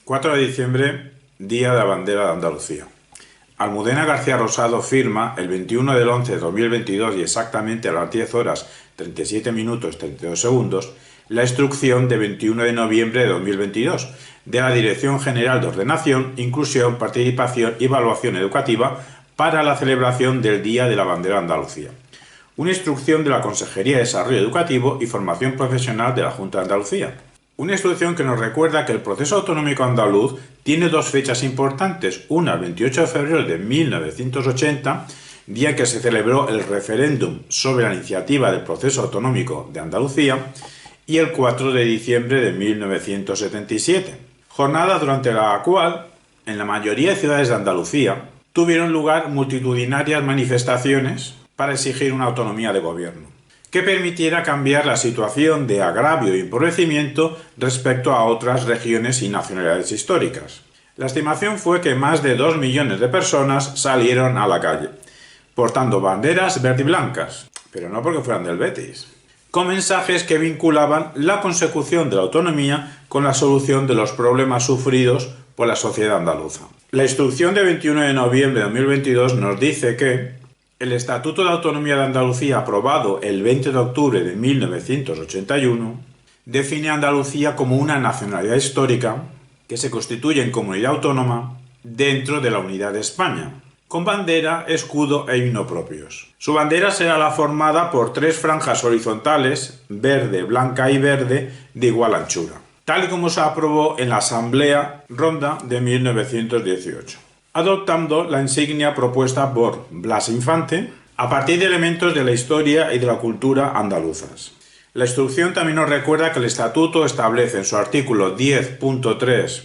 4 de diciembre, Día de la Bandera de Andalucía. Almudena García Rosado firma el 21 del 11 de 2022 y exactamente a las 10 horas 37 minutos 32 segundos la instrucción de 21 de noviembre de 2022 de la Dirección General de Ordenación, Inclusión, Participación y Evaluación Educativa para la celebración del Día de la Bandera de Andalucía. Una instrucción de la Consejería de Desarrollo Educativo y Formación Profesional de la Junta de Andalucía. Una instrucción que nos recuerda que el proceso autonómico andaluz tiene dos fechas importantes, una el 28 de febrero de 1980, día en que se celebró el referéndum sobre la iniciativa del proceso autonómico de Andalucía, y el 4 de diciembre de 1977, jornada durante la cual, en la mayoría de ciudades de Andalucía, tuvieron lugar multitudinarias manifestaciones para exigir una autonomía de gobierno que permitiera cambiar la situación de agravio y empobrecimiento respecto a otras regiones y nacionalidades históricas. La estimación fue que más de 2 millones de personas salieron a la calle, portando banderas verde y blancas, pero no porque fueran del Betis, con mensajes que vinculaban la consecución de la autonomía con la solución de los problemas sufridos por la sociedad andaluza. La instrucción de 21 de noviembre de 2022 nos dice que el Estatuto de Autonomía de Andalucía, aprobado el 20 de octubre de 1981, define a Andalucía como una nacionalidad histórica que se constituye en comunidad autónoma dentro de la unidad de España, con bandera, escudo e himno propios. Su bandera será la formada por 3 franjas horizontales, verde, blanca y verde, de igual anchura, tal y como se aprobó en la Asamblea Ronda de 1918. Adoptando la insignia propuesta por Blas Infante a partir de elementos de la historia y de la cultura andaluzas. La instrucción también nos recuerda que el Estatuto establece en su artículo 10.3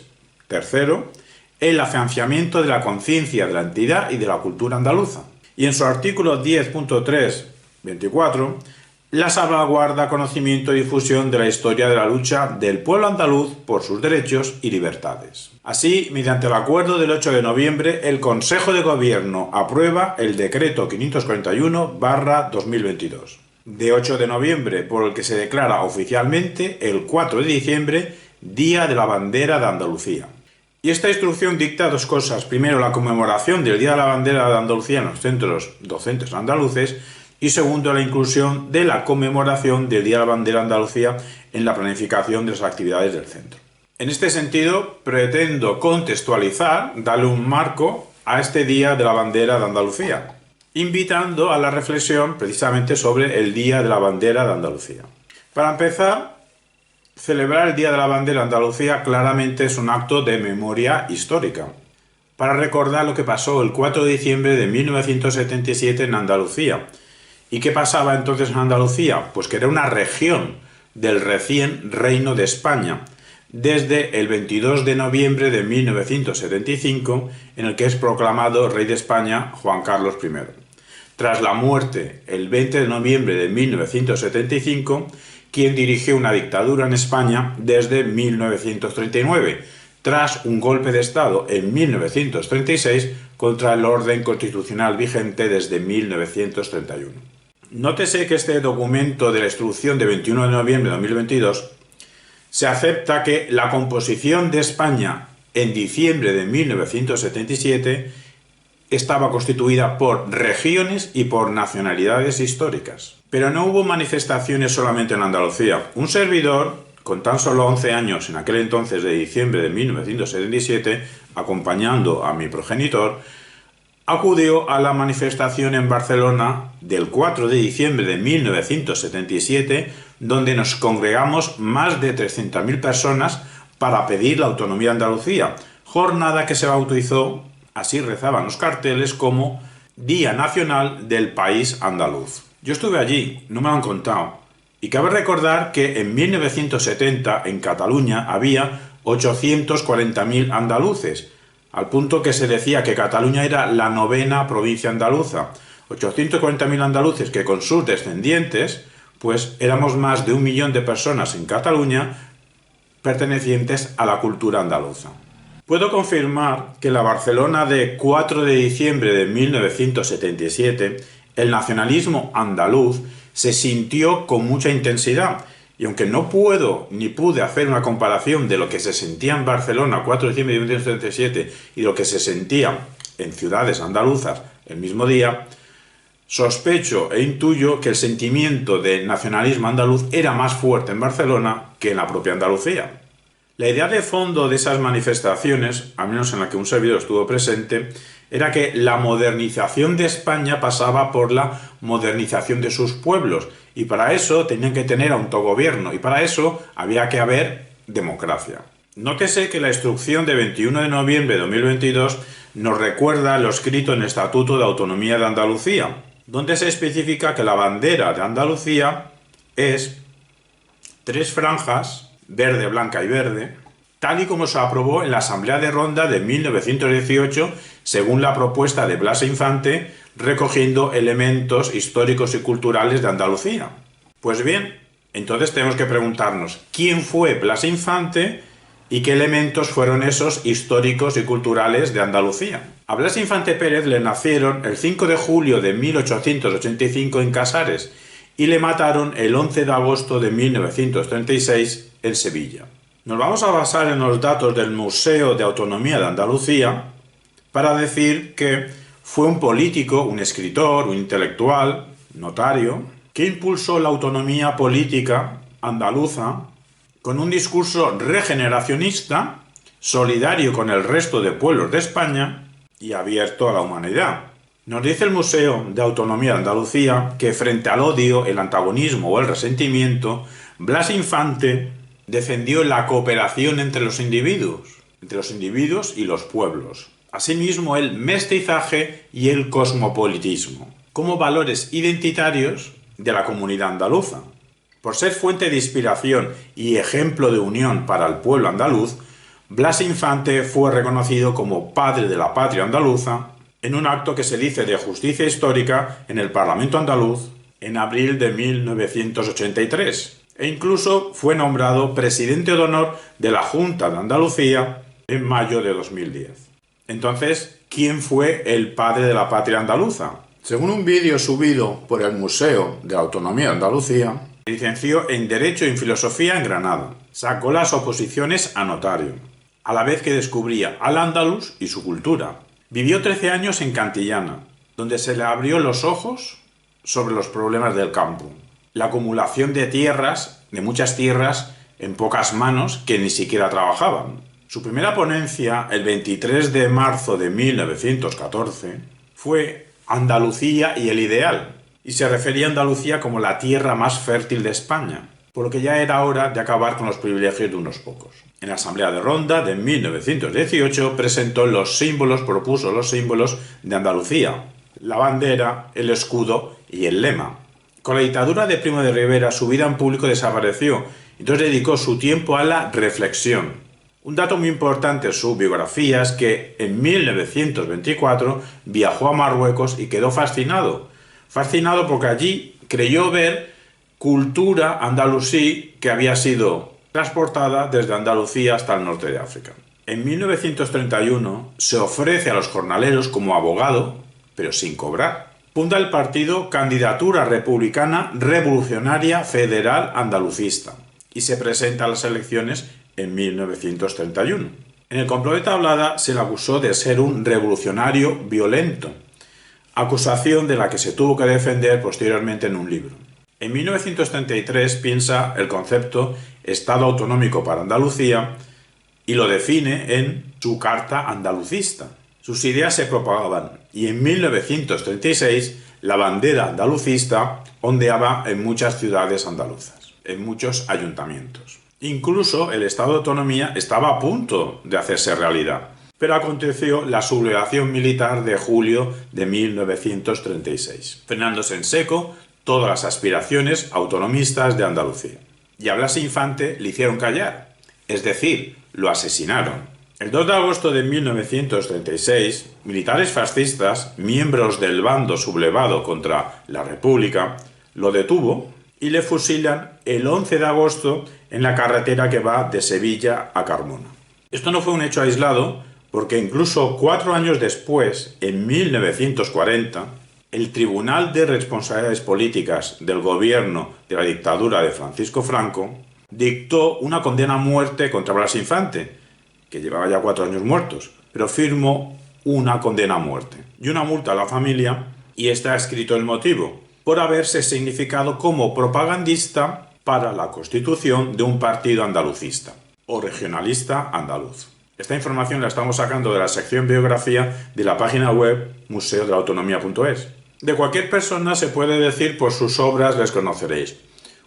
tercero el afianzamiento de la conciencia de la entidad y de la cultura andaluza, y en su artículo 10.3 24 la salvaguarda, conocimiento y difusión de la historia de la lucha del pueblo andaluz por sus derechos y libertades. Así, mediante el acuerdo del 8 de noviembre, el Consejo de Gobierno aprueba el Decreto 541/2022, de 8 de noviembre, por el que se declara oficialmente el 4 de diciembre Día de la Bandera de Andalucía. Y esta instrucción dicta dos cosas. Primero, la conmemoración del Día de la Bandera de Andalucía en los centros docentes andaluces, y segundo, la inclusión de la conmemoración del Día de la Bandera de Andalucía en la planificación de las actividades del centro. En este sentido, pretendo contextualizar, darle un marco a este Día de la Bandera de Andalucía, invitando a la reflexión precisamente sobre el Día de la Bandera de Andalucía. Para empezar, celebrar el Día de la Bandera de Andalucía claramente es un acto de memoria histórica, para recordar lo que pasó el 4 de diciembre de 1977 en Andalucía. ¿Y qué pasaba entonces en Andalucía? Pues que era una región del recién Reino de España, desde el 22 de noviembre de 1975, en el que es proclamado rey de España Juan Carlos I. Tras la muerte, el 20 de noviembre de 1975, quien dirigió una dictadura en España desde 1939, tras un golpe de Estado en 1936 contra el orden constitucional vigente desde 1931. Nótese que este documento de la instrucción de 21 de noviembre de 2022 se acepta que la composición de España en diciembre de 1977 estaba constituida por regiones y por nacionalidades históricas. Pero no hubo manifestaciones solamente en Andalucía. Un servidor, con tan solo 11 años en aquel entonces de diciembre de 1977, acompañando a mi progenitor, acudió a la manifestación en Barcelona del 4 de diciembre de 1977, donde nos congregamos más de 300.000 personas para pedir la autonomía de Andalucía, jornada que se bautizó, así rezaban los carteles, como Día Nacional del País Andaluz. Yo estuve allí, no me lo han contado, y cabe recordar que en 1970 en Cataluña había 840.000 andaluces, al punto que se decía que Cataluña era la 9ª provincia andaluza. 840.000 andaluces que con sus descendientes, pues éramos más de 1 millón de personas en Cataluña pertenecientes a la cultura andaluza. Puedo confirmar que en la Barcelona de 4 de diciembre de 1977, el nacionalismo andaluz se sintió con mucha intensidad Y aunque no puedo ni pude hacer una comparación de lo que se sentía en Barcelona 4 de diciembre de 1937 y lo que se sentía en ciudades andaluzas el mismo día, sospecho e intuyo que el sentimiento de nacionalismo andaluz era más fuerte en Barcelona que en la propia Andalucía. La idea de fondo de esas manifestaciones, al menos en la que un servidor estuvo presente, era que la modernización de España pasaba por la modernización de sus pueblos, y para eso tenían que tener autogobierno, y para eso había que haber democracia. Nótese que la instrucción de 21 de noviembre de 2022 nos recuerda lo escrito en el Estatuto de Autonomía de Andalucía, donde se especifica que la bandera de Andalucía es 3 franjas, verde, blanca y verde, tal y como se aprobó en la Asamblea de Ronda de 1918, según la propuesta de Blas Infante, recogiendo elementos históricos y culturales de Andalucía. Pues bien, entonces tenemos que preguntarnos quién fue Blas Infante y qué elementos fueron esos históricos y culturales de Andalucía. A Blas Infante Pérez le nacieron el 5 de julio de 1885 en Casares y le mataron el 11 de agosto de 1936 en Sevilla. Nos vamos a basar en los datos del Museo de Autonomía de Andalucía para decir que fue un político, un escritor, un intelectual, notario, que impulsó la autonomía política andaluza con un discurso regeneracionista, solidario con el resto de pueblos de España y abierto a la humanidad. Nos dice el Museo de Autonomía de Andalucía que frente al odio, el antagonismo o el resentimiento, Blas Infante defendió la cooperación entre los individuos y los pueblos. Asimismo, el mestizaje y el cosmopolitismo, como valores identitarios de la comunidad andaluza. Por ser fuente de inspiración y ejemplo de unión para el pueblo andaluz, Blas Infante fue reconocido como padre de la patria andaluza en un acto que se dice de justicia histórica en el Parlamento andaluz en abril de 1983, e incluso fue nombrado presidente de honor de la Junta de Andalucía en mayo de 2010. Entonces, ¿quién fue el padre de la patria andaluza? Según un vídeo subido por el Museo de Autonomía de Andalucía, se licenció en Derecho y en Filosofía en Granada. Sacó las oposiciones a notario, a la vez que descubría al andaluz y su cultura. Vivió 13 años en Cantillana, donde se le abrió los ojos sobre los problemas del campo. La acumulación de tierras, de muchas tierras, en pocas manos que ni siquiera trabajaban. Su primera ponencia, el 23 de marzo de 1914, fue Andalucía y el ideal, y se refería a Andalucía como la tierra más fértil de España, por lo que ya era hora de acabar con los privilegios de unos pocos. En la Asamblea de Ronda de 1918 propuso los símbolos de Andalucía, la bandera, el escudo y el lema. Con la dictadura de Primo de Rivera su vida en público desapareció, entonces dedicó su tiempo a la reflexión. Un dato muy importante en su biografía es que en 1924 viajó a Marruecos y quedó fascinado porque allí creyó ver cultura andalusí que había sido transportada desde Andalucía hasta el norte de África. En 1931 se ofrece a los jornaleros como abogado, pero sin cobrar. Funda el partido Candidatura Republicana Revolucionaria Federal Andalucista y se presenta a las elecciones en 1931. En el complot de Tablada se le acusó de ser un revolucionario violento, acusación de la que se tuvo que defender posteriormente en un libro. En 1933 piensa el concepto Estado Autonómico para Andalucía y lo define en su Carta Andalucista. Sus ideas se propagaban y en 1936 la bandera andalucista ondeaba en muchas ciudades andaluzas, en muchos ayuntamientos. Incluso el Estado de Autonomía estaba a punto de hacerse realidad, pero aconteció la sublevación militar de julio de 1936, frenándose en seco todas las aspiraciones autonomistas de Andalucía. Y a Blas Infante le hicieron callar, es decir, lo asesinaron. El 2 de agosto de 1936, militares fascistas, miembros del bando sublevado contra la República, lo detuvo y le fusilan el 11 de agosto en la carretera que va de Sevilla a Carmona. Esto no fue un hecho aislado porque incluso 4 años después, en 1940, el Tribunal de Responsabilidades Políticas del gobierno de la dictadura de Francisco Franco dictó una condena a muerte contra Blas Infante, que llevaba ya 4 años muertos, pero firmó una condena a muerte y una multa a la familia, y está escrito el motivo: por haberse significado como propagandista para la constitución de un partido andalucista o regionalista andaluz. Esta información la estamos sacando de la sección biografía de la página web museodelaautonomía.es. De cualquier persona se puede decir por sus obras les conoceréis.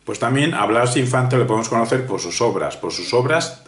Pues también a Blas Infante le podemos conocer por sus obras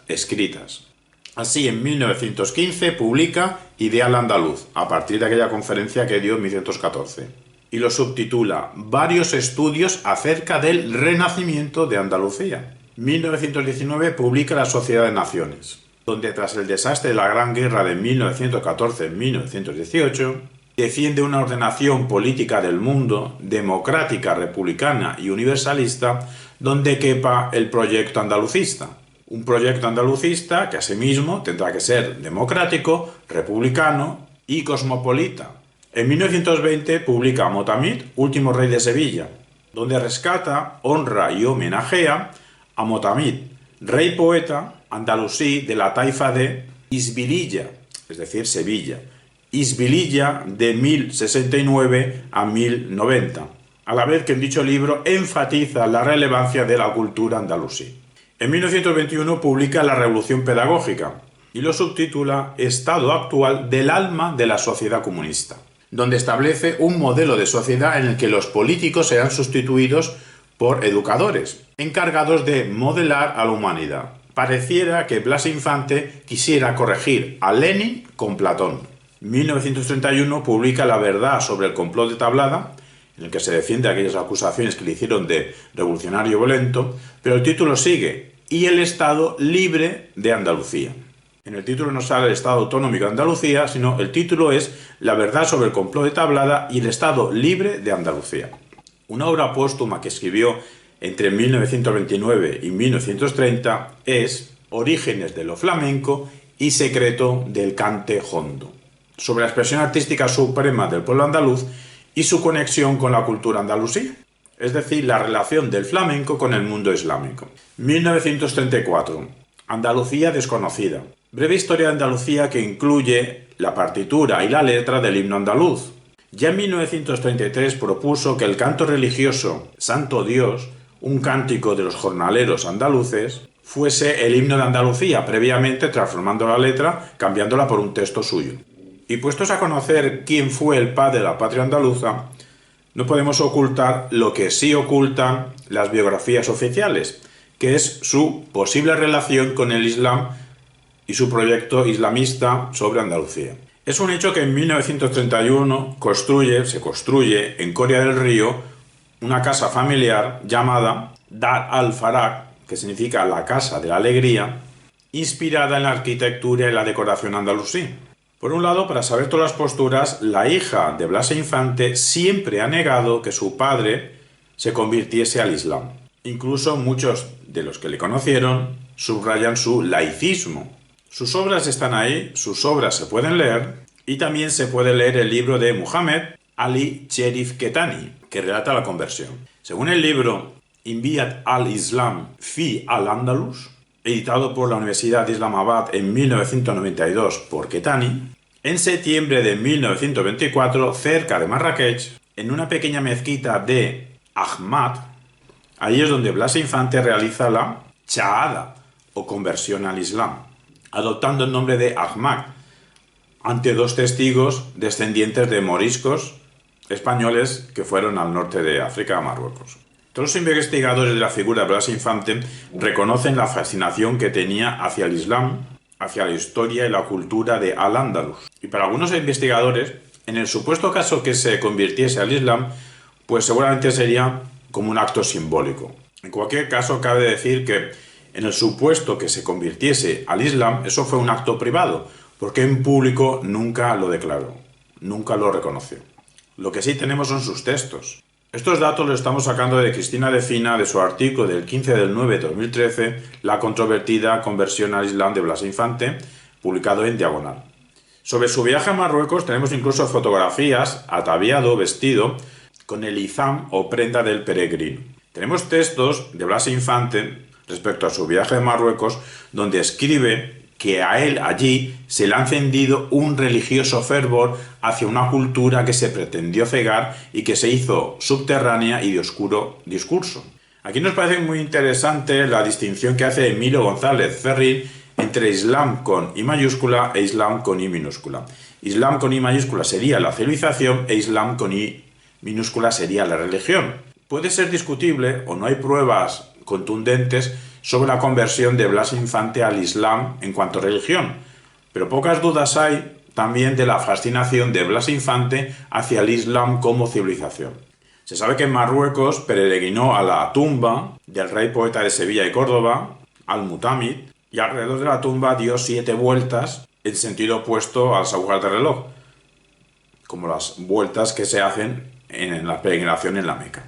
escritas. Así, en 1915 publica Ideal Andaluz, a partir de aquella conferencia que dio en 1914. Y lo subtitula Varios estudios acerca del renacimiento de Andalucía. 1919 publica La Sociedad de Naciones, donde tras el desastre de la Gran Guerra de 1914-1918, defiende una ordenación política del mundo, democrática, republicana y universalista, donde quepa el proyecto andalucista. Un proyecto andalucista que asimismo tendrá que ser democrático, republicano y cosmopolita. En 1920 publica Motamid, último rey de Sevilla, donde rescata, honra y homenajea a Motamid, rey poeta andalusí de la taifa de Isbililla, es decir, Sevilla, Isbililla de 1069 a 1090, a la vez que en dicho libro enfatiza la relevancia de la cultura andalusí. En 1921 publica La Revolución Pedagógica y lo subtitula Estado actual del alma de la sociedad comunista, donde establece un modelo de sociedad en el que los políticos serán sustituidos por educadores, encargados de modelar a la humanidad. Pareciera que Blas Infante quisiera corregir a Lenin con Platón. 1931 publica La verdad sobre el complot de Tablada, en el que se defiende aquellas acusaciones que le hicieron de revolucionario violento, pero el título sigue: y el Estado libre de Andalucía. En el título no sale el Estado autonómico de Andalucía, sino el título es La verdad sobre el complot de Tablada y el Estado libre de Andalucía. Una obra póstuma que escribió entre 1929 y 1930 es Orígenes de lo flamenco y Secreto del cante jondo, sobre la expresión artística suprema del pueblo andaluz y su conexión con la cultura andalusí, es decir, la relación del flamenco con el mundo islámico. 1934. Andalucía desconocida. Breve historia de Andalucía que incluye la partitura y la letra del himno andaluz. Ya en 1933 propuso que el canto religioso Santo Dios, un cántico de los jornaleros andaluces, fuese el himno de Andalucía, previamente transformando la letra, cambiándola por un texto suyo. Y puestos a conocer quién fue el padre de la patria andaluza, no podemos ocultar lo que sí ocultan las biografías oficiales, que es su posible relación con el Islam y su proyecto islamista sobre Andalucía. Es un hecho que en 1931 se construye en Coria del Río una casa familiar llamada Dar al-Farag, que significa la casa de la alegría, inspirada en la arquitectura y la decoración andalusí. Por un lado, para saber todas las posturas, la hija de Blas Infante siempre ha negado que su padre se convirtiese al Islam. Incluso muchos de los que le conocieron subrayan su laicismo. Sus obras están ahí, sus obras se pueden leer, y también se puede leer el libro de Muhammad Ali Sherif Ketani, que relata la conversión. Según el libro Inviat al-Islam fi al-Andalus, editado por la Universidad de Islamabad en 1992 por Ketani, en septiembre de 1924, cerca de Marrakech, en una pequeña mezquita de Ahmad, ahí es donde Blas Infante realiza la Shahada, o conversión al Islam, adoptando el nombre de Ahmad, ante 2 testigos descendientes de moriscos españoles que fueron al norte de África, a Marruecos. Todos los investigadores de la figura de Blas Infante reconocen la fascinación que tenía hacia el Islam, hacia la historia y la cultura de Al-Ándalus. Y para algunos investigadores, en el supuesto caso que se convirtiese al Islam, pues seguramente sería como un acto simbólico. En cualquier caso, cabe decir que en el supuesto que se convirtiese al Islam, eso fue un acto privado, porque en público nunca lo declaró, nunca lo reconoció. Lo que sí tenemos son sus textos. Estos datos los estamos sacando de Cristina Decina, de su artículo del 15 del 9 de 2013, La controvertida conversión al Islam de Blas Infante, publicado en Diagonal. Sobre su viaje a Marruecos tenemos incluso fotografías ataviado, vestido, con el izam o prenda del peregrino. Tenemos textos de Blas Infante respecto a su viaje a Marruecos, donde escribe que a él allí se le ha encendido un religioso fervor hacia una cultura que se pretendió cegar y que se hizo subterránea y de oscuro discurso. Aquí nos parece muy interesante la distinción que hace Emilio González Ferrín entre Islam con I mayúscula e Islam con I minúscula. Islam con I mayúscula sería la civilización e Islam con I minúscula sería la religión. Puede ser discutible o no hay pruebas contundentes sobre la conversión de Blas Infante al Islam en cuanto a religión, pero pocas dudas hay también de la fascinación de Blas Infante hacia el Islam como civilización. Se sabe que en Marruecos peregrinó a la tumba del rey poeta de Sevilla y Córdoba, Al-Mutamid, y alrededor de la tumba dio 7 vueltas en sentido opuesto a las agujas de reloj, como las vueltas que se hacen en la peregrinación en la Meca.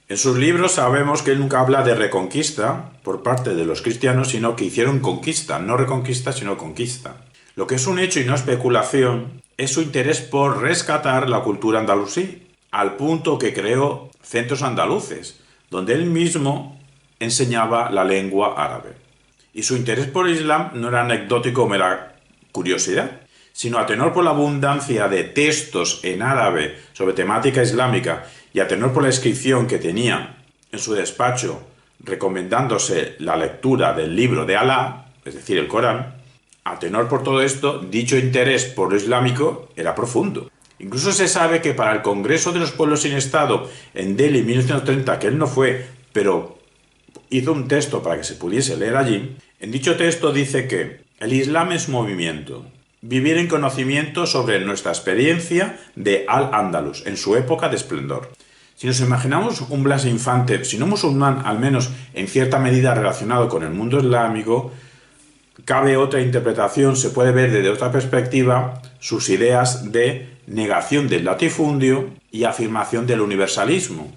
En sus libros sabemos que él nunca habla de reconquista por parte de los cristianos, sino que hicieron conquista, no reconquista, sino conquista. Lo que es un hecho y no especulación es su interés por rescatar la cultura andalusí, al punto que creó centros andaluces, donde él mismo enseñaba la lengua árabe. Y su interés por el Islam no era anecdótico o mera curiosidad, sino a tenor por la abundancia de textos en árabe sobre temática islámica y a tenor por la inscripción que tenía en su despacho recomendándose la lectura del libro de Alá, es decir, el Corán, a tenor por todo esto, dicho interés por lo islámico era profundo. Incluso se sabe que para el Congreso de los Pueblos sin Estado en Delhi en 1930, que él no fue, pero hizo un texto para que se pudiese leer allí, en dicho texto dice que el Islam es movimiento, vivir en conocimiento sobre nuestra experiencia de Al-Ándalus en su época de esplendor. Si nos imaginamos un Blas Infante, si no musulmán, al menos en cierta medida relacionado con el mundo islámico, cabe otra interpretación, se puede ver desde otra perspectiva sus ideas de negación del latifundio y afirmación del universalismo.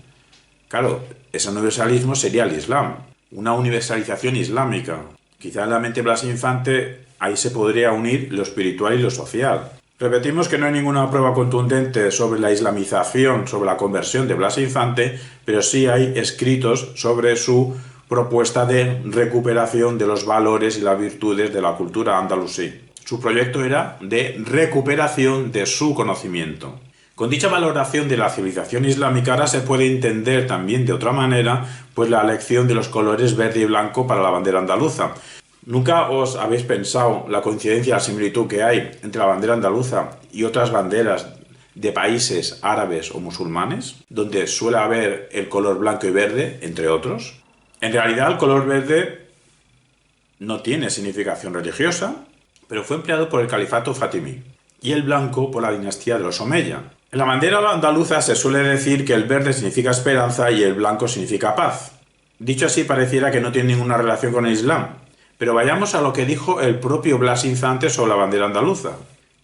Claro, ese universalismo sería el Islam, una universalización islámica. Quizá en la mente de Blas Infante ahí se podría unir lo espiritual y lo social. Repetimos que no hay ninguna prueba contundente sobre la islamización, sobre la conversión de Blas Infante, pero sí hay escritos sobre su propuesta de recuperación de los valores y las virtudes de la cultura andalusí. Su proyecto era de recuperación de su conocimiento. Con dicha valoración de la civilización islámica ahora se puede entender también de otra manera pues la elección de los colores verde y blanco para la bandera andaluza. ¿Nunca os habéis pensado la coincidencia, la similitud que hay entre la bandera andaluza y otras banderas de países árabes o musulmanes, donde suele haber el color blanco y verde, entre otros? En realidad el color verde no tiene significación religiosa, pero fue empleado por el califato fatimí, y el blanco por la dinastía de los Omeya. En la bandera andaluza se suele decir que el verde significa esperanza y el blanco significa paz. Dicho así, pareciera que no tiene ninguna relación con el Islam. Pero vayamos a lo que dijo el propio Blas Infante sobre la bandera andaluza,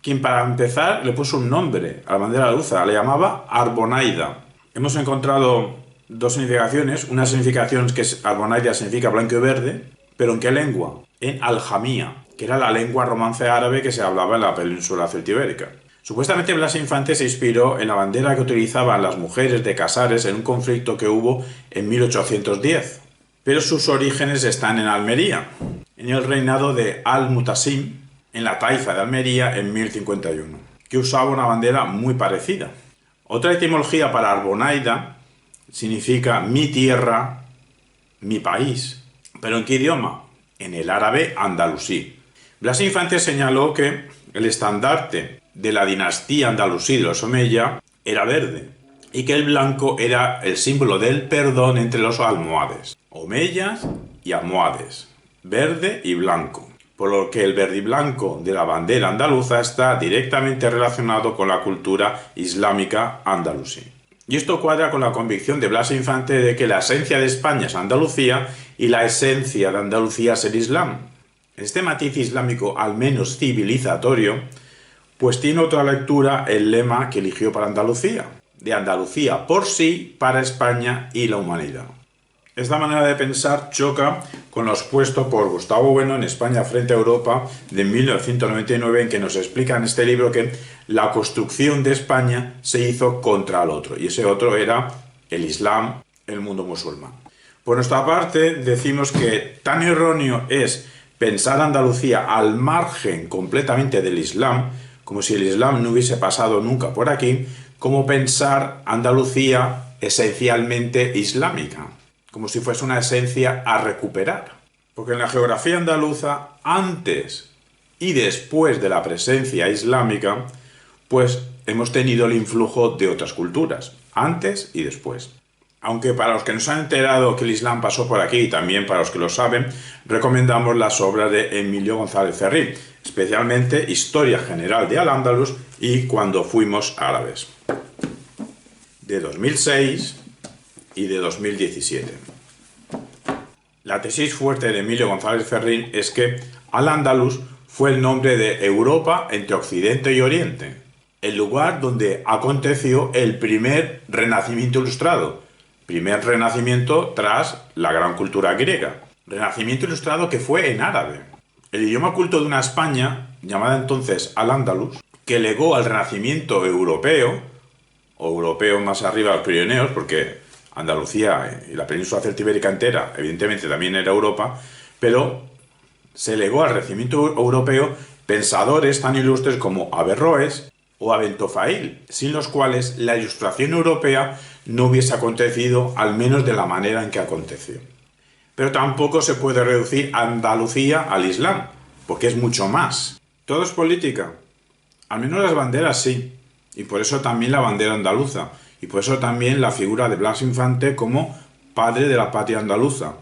quien para empezar le puso un nombre a la bandera andaluza, le llamaba Arbonaida. Hemos encontrado dos significaciones, una significación que es Arbonaida significa blanco y verde, pero ¿en qué lengua? En Aljamía, que era la lengua romance árabe que se hablaba en la península celtibérica. Supuestamente Blas Infante se inspiró en la bandera que utilizaban las mujeres de Casares en un conflicto que hubo en 1810, pero sus orígenes están en Almería, en el reinado de Al-Mutasim, en la taifa de Almería en 1051, que usaba una bandera muy parecida. Otra etimología para Arbonaida significa mi tierra, mi país. ¿Pero en qué idioma? En el árabe andalusí. Blas Infante señaló que el estandarte de la dinastía andalusí de los Omeya era verde y que el blanco era el símbolo del perdón entre los almohades. Omeyas y almohades, verde y blanco, por lo que el verde y blanco de la bandera andaluza está directamente relacionado con la cultura islámica andalusí. Y esto cuadra con la convicción de Blas Infante de que la esencia de España es Andalucía y la esencia de Andalucía es el Islam. Este matiz islámico, al menos civilizatorio, pues tiene otra lectura el lema que eligió para Andalucía, de Andalucía por sí, para España y la humanidad. Esta manera de pensar choca con lo expuesto por Gustavo Bueno en España frente a Europa de 1999, en que nos explica en este libro que la construcción de España se hizo contra el otro, y ese otro era el Islam, el mundo musulmán. Por nuestra parte, decimos que tan erróneo es pensar Andalucía al margen completamente del Islam, como si el Islam no hubiese pasado nunca por aquí, como pensar Andalucía esencialmente islámica, como si fuese una esencia a recuperar. Porque en la geografía andaluza, antes y después de la presencia islámica, pues hemos tenido el influjo de otras culturas, antes y después. Aunque para los que nos han enterado que el Islam pasó por aquí y también para los que lo saben, recomendamos las obras de Emilio González Ferrín, especialmente Historia General de Al-Ándalus y Cuando fuimos árabes, de 2006 y de 2017. La tesis fuerte de Emilio González Ferrín es que Al-Ándalus fue el nombre de Europa entre Occidente y Oriente, el lugar donde aconteció el primer renacimiento ilustrado, primer renacimiento tras la gran cultura griega, renacimiento ilustrado que fue en árabe. El idioma culto de una España, llamada entonces Al-Ándalus, que legó al renacimiento europeo, o europeo más arriba a los Pirineos, porque Andalucía y la península celtibérica entera, evidentemente también era Europa, pero se legó al renacimiento europeo pensadores tan ilustres como Averroes o Abentofail, sin los cuales la ilustración europea no hubiese acontecido, al menos de la manera en que aconteció. Pero tampoco se puede reducir Andalucía al Islam, porque es mucho más. Todo es política. Al menos las banderas sí, y por eso también la bandera andaluza, y por eso también la figura de Blas Infante como padre de la patria andaluza.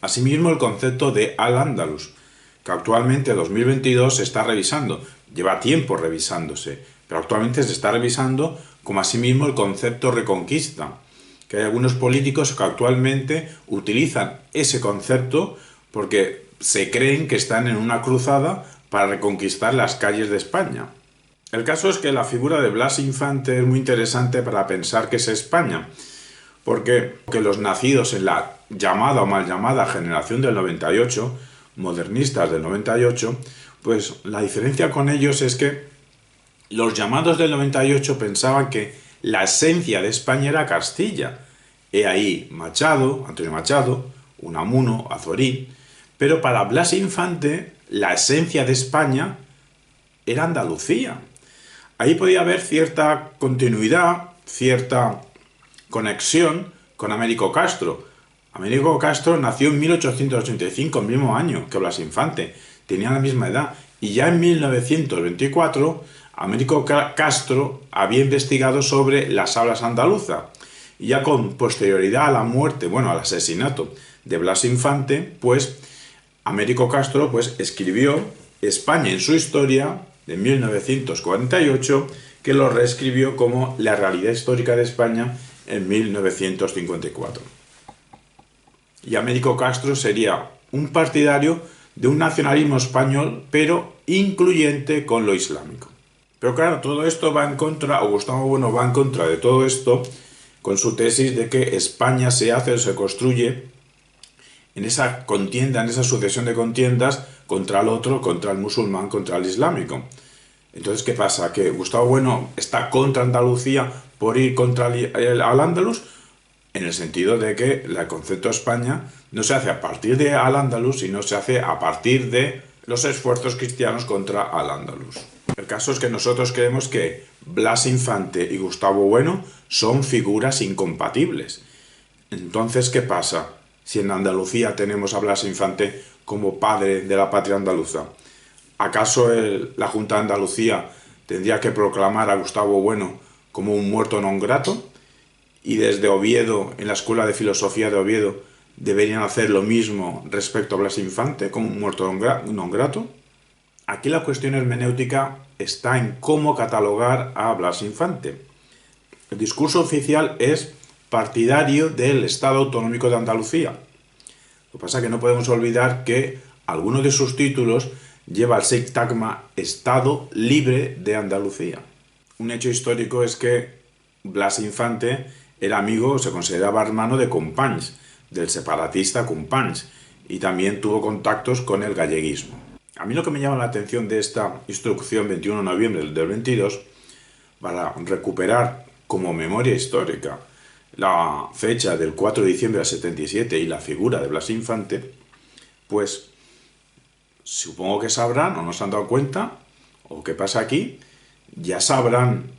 Asimismo el concepto de Al-Ándalus, que actualmente en 2022 se está revisando, lleva tiempo revisándose, pero actualmente se está revisando como asimismo el concepto reconquista, que hay algunos políticos que actualmente utilizan ese concepto porque se creen que están en una cruzada para reconquistar las calles de España. El caso es que la figura de Blas Infante es muy interesante para pensar qué es España, porque los nacidos en la llamada o mal llamada generación del 98, modernistas del 98, pues la diferencia con ellos es que los llamados del 98 pensaban que la esencia de España era Castilla. He ahí Machado, Antonio Machado, Unamuno, Azorín, pero para Blas Infante la esencia de España era Andalucía. Ahí podía haber cierta continuidad, cierta conexión con Américo Castro. Américo Castro nació en 1885, el mismo año que Blas Infante. Tenían la misma edad. Y ya en 1924, Américo Castro había investigado sobre las hablas andaluzas. Y ya con posterioridad a la muerte, al asesinato de Blas Infante, pues Américo Castro escribió España en su historia de 1948, que lo reescribió como La realidad histórica de España en 1954. Y Américo Castro sería un partidario de un nacionalismo español, pero incluyente con lo islámico. Pero claro, todo esto va en contra, o Gustavo Bueno va en contra de todo esto, con su tesis de que España se hace o se construye en esa contienda, en esa sucesión de contiendas contra el otro, contra el musulmán, contra el islámico. Entonces, ¿qué pasa? ¿Que Gustavo Bueno está contra Andalucía por ir contra Al-Ándalus? En el sentido de que el concepto de España no se hace a partir de Al-Ándalus, sino se hace a partir de los esfuerzos cristianos contra Al-Ándalus. El caso es que nosotros creemos que Blas Infante y Gustavo Bueno son figuras incompatibles. Entonces, ¿qué pasa si en Andalucía tenemos a Blas Infante como padre de la patria andaluza? ¿Acaso la Junta de Andalucía tendría que proclamar a Gustavo Bueno como un muerto non grato? Y desde Oviedo, en la Escuela de Filosofía de Oviedo, deberían hacer lo mismo respecto a Blas Infante como un muerto non grato. Aquí la cuestión hermenéutica está en cómo catalogar a Blas Infante. El discurso oficial es partidario del Estado Autonómico de Andalucía. Lo que pasa es que no podemos olvidar que alguno de sus títulos lleva el sintagma Estado Libre de Andalucía. Un hecho histórico es que Blas Infante era amigo, se consideraba hermano de Companys, del separatista Companys y también tuvo contactos con el galleguismo. A mí lo que me llama la atención de esta instrucción 21 de noviembre del 22, para recuperar como memoria histórica la fecha del 4 de diciembre del 77 y la figura de Blas Infante, pues supongo que sabrán o no se han dado cuenta, o qué pasa aquí, ya sabrán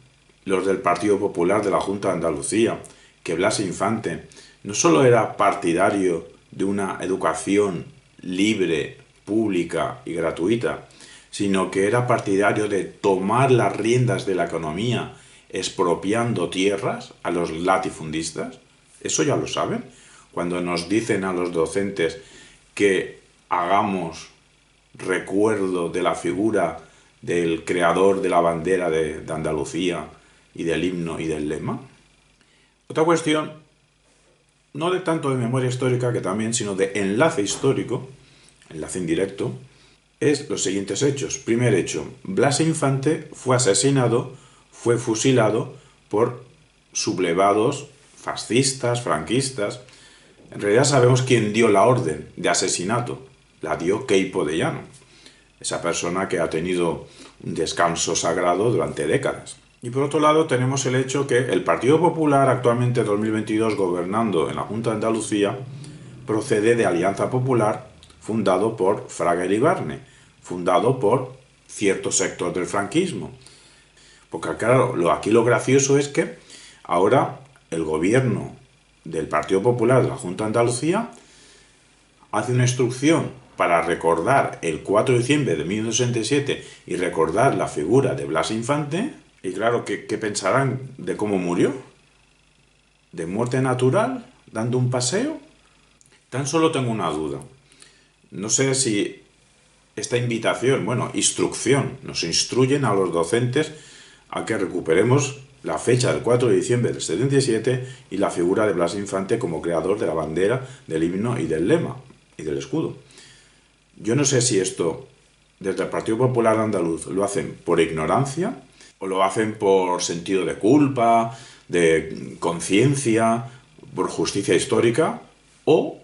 los del Partido Popular de la Junta de Andalucía que Blas Infante no solo era partidario de una educación libre, pública y gratuita, sino que era partidario de tomar las riendas de la economía expropiando tierras a los latifundistas. Eso ya lo saben. Cuando nos dicen a los docentes que hagamos recuerdo de la figura del creador de la bandera de Andalucía y del himno y del lema. Otra cuestión, no de tanto de memoria histórica que también, sino de enlace histórico, enlace indirecto, es los siguientes hechos. Primer hecho, Blas Infante fue asesinado, fue fusilado por sublevados fascistas, franquistas. En realidad sabemos quién dio la orden de asesinato. La dio Queipo de Llano, esa persona que ha tenido un descanso sagrado durante décadas. Y por otro lado tenemos el hecho que el Partido Popular, actualmente 2022 gobernando en la Junta de Andalucía, procede de Alianza Popular, fundado por Fraga Iribarne, fundado por cierto sector del franquismo. Porque claro, aquí lo gracioso es que ahora el gobierno del Partido Popular de la Junta de Andalucía hace una instrucción para recordar el 4 de diciembre de 1967 y recordar la figura de Blas Infante. Y claro, ¿qué pensarán de cómo murió? ¿De muerte natural? ¿Dando un paseo? Tan solo tengo una duda. No sé si esta invitación, instrucción, nos instruyen a los docentes a que recuperemos la fecha del 4 de diciembre del 77 y la figura de Blas Infante como creador de la bandera, del himno y del lema y del escudo. Yo no sé si esto, desde el Partido Popular Andaluz, lo hacen por ignorancia o lo hacen por sentido de culpa, de conciencia, por justicia histórica, o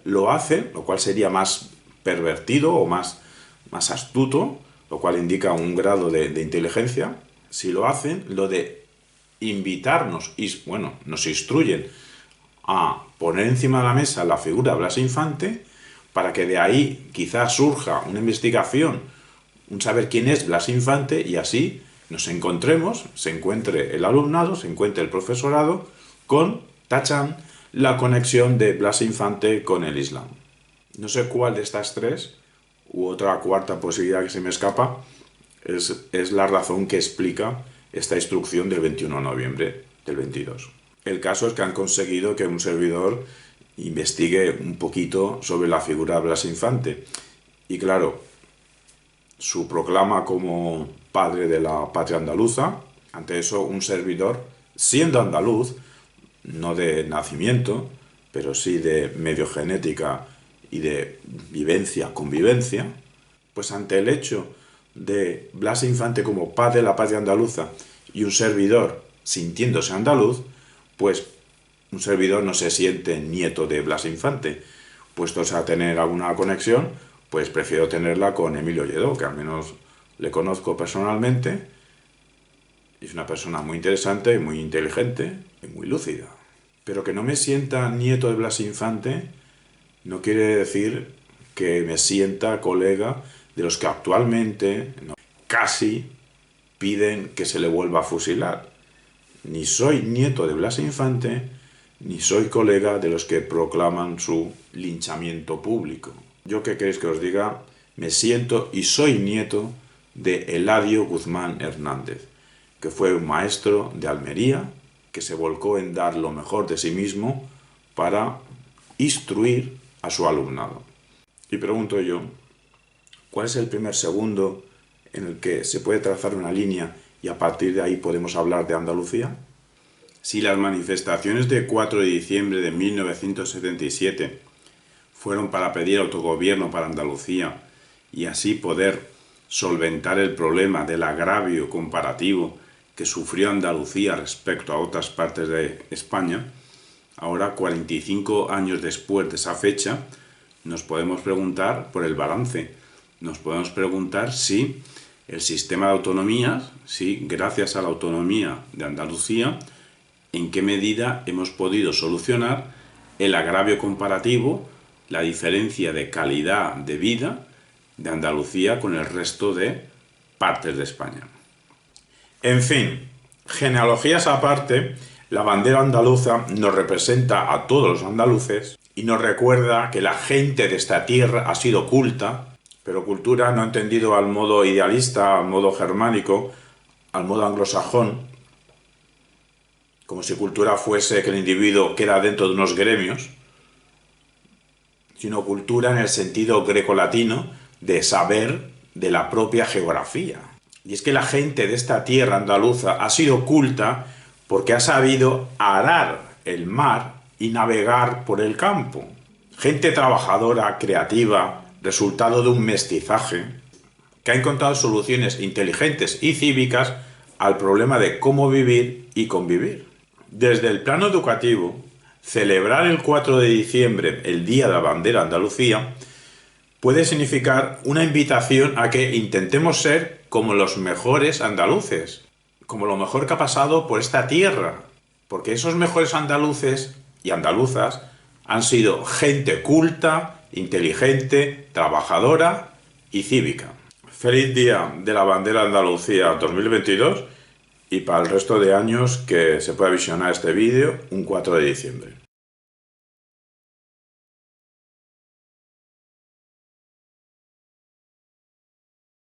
lo hacen, lo cual sería más pervertido o más astuto, lo cual indica un grado de inteligencia, si lo hacen, lo de invitarnos, nos instruyen a poner encima de la mesa la figura de Blas Infante, para que de ahí quizás surja una investigación, un saber quién es Blas Infante, y así nos encontremos, se encuentre el alumnado, se encuentre el profesorado con, tachan, la conexión de Blas Infante con el Islam. No sé cuál de estas tres, u otra cuarta posibilidad que se me escapa, es la razón que explica esta instrucción del 21 de noviembre del 22. El caso es que han conseguido que un servidor investigue un poquito sobre la figura de Blas Infante. Y claro, su proclama como padre de la patria andaluza. Ante eso, un servidor, siendo andaluz, no de nacimiento, pero sí de medio genética y de convivencia, pues ante el hecho de Blas Infante como padre de la patria andaluza y un servidor sintiéndose andaluz, pues un servidor no se siente nieto de Blas Infante. Puestos a tener alguna conexión, pues prefiero tenerla con Emilio Lledó, que al menos le conozco personalmente. Es una persona muy interesante, muy inteligente y muy lúcida. Pero que no me sienta nieto de Blas Infante no quiere decir que me sienta colega de los que actualmente casi piden que se le vuelva a fusilar. Ni soy nieto de Blas Infante, ni soy colega de los que proclaman su linchamiento público. Yo, ¿qué queréis que os diga? Me siento y soy nieto de Eladio Guzmán Hernández, que fue un maestro de Almería, que se volcó en dar lo mejor de sí mismo para instruir a su alumnado. Y pregunto yo, ¿cuál es el primer segundo en el que se puede trazar una línea y a partir de ahí podemos hablar de Andalucía? Si las manifestaciones de 4 de diciembre de 1977 fueron para pedir autogobierno para Andalucía y así poder solventar el problema del agravio comparativo que sufrió Andalucía respecto a otras partes de España, Ahora, 45 años después de esa fecha, nos podemos preguntar por el balance. Nos podemos preguntar si el sistema de autonomías, si gracias a la autonomía de Andalucía, en qué medida hemos podido solucionar el agravio comparativo, la diferencia de calidad de vida de Andalucía con el resto de partes de España. En fin, genealogías aparte, la bandera andaluza nos representa a todos los andaluces y nos recuerda que la gente de esta tierra ha sido culta, pero cultura no entendido al modo idealista, al modo germánico, al modo anglosajón, como si cultura fuese que el individuo queda dentro de unos gremios, sino cultura en el sentido grecolatino de saber de la propia geografía. Y es que la gente de esta tierra andaluza ha sido culta porque ha sabido arar el mar y navegar por el campo. Gente trabajadora, creativa, resultado de un mestizaje, que ha encontrado soluciones inteligentes y cívicas al problema de cómo vivir y convivir. Desde el plano educativo, celebrar el 4 de diciembre, el Día de la Bandera de Andalucía, puede significar una invitación a que intentemos ser como los mejores andaluces, como lo mejor que ha pasado por esta tierra, porque esos mejores andaluces y andaluzas han sido gente culta, inteligente, trabajadora y cívica. Feliz Día de la Bandera de Andalucía 2022 y para el resto de años que se pueda visionar este vídeo un 4 de diciembre.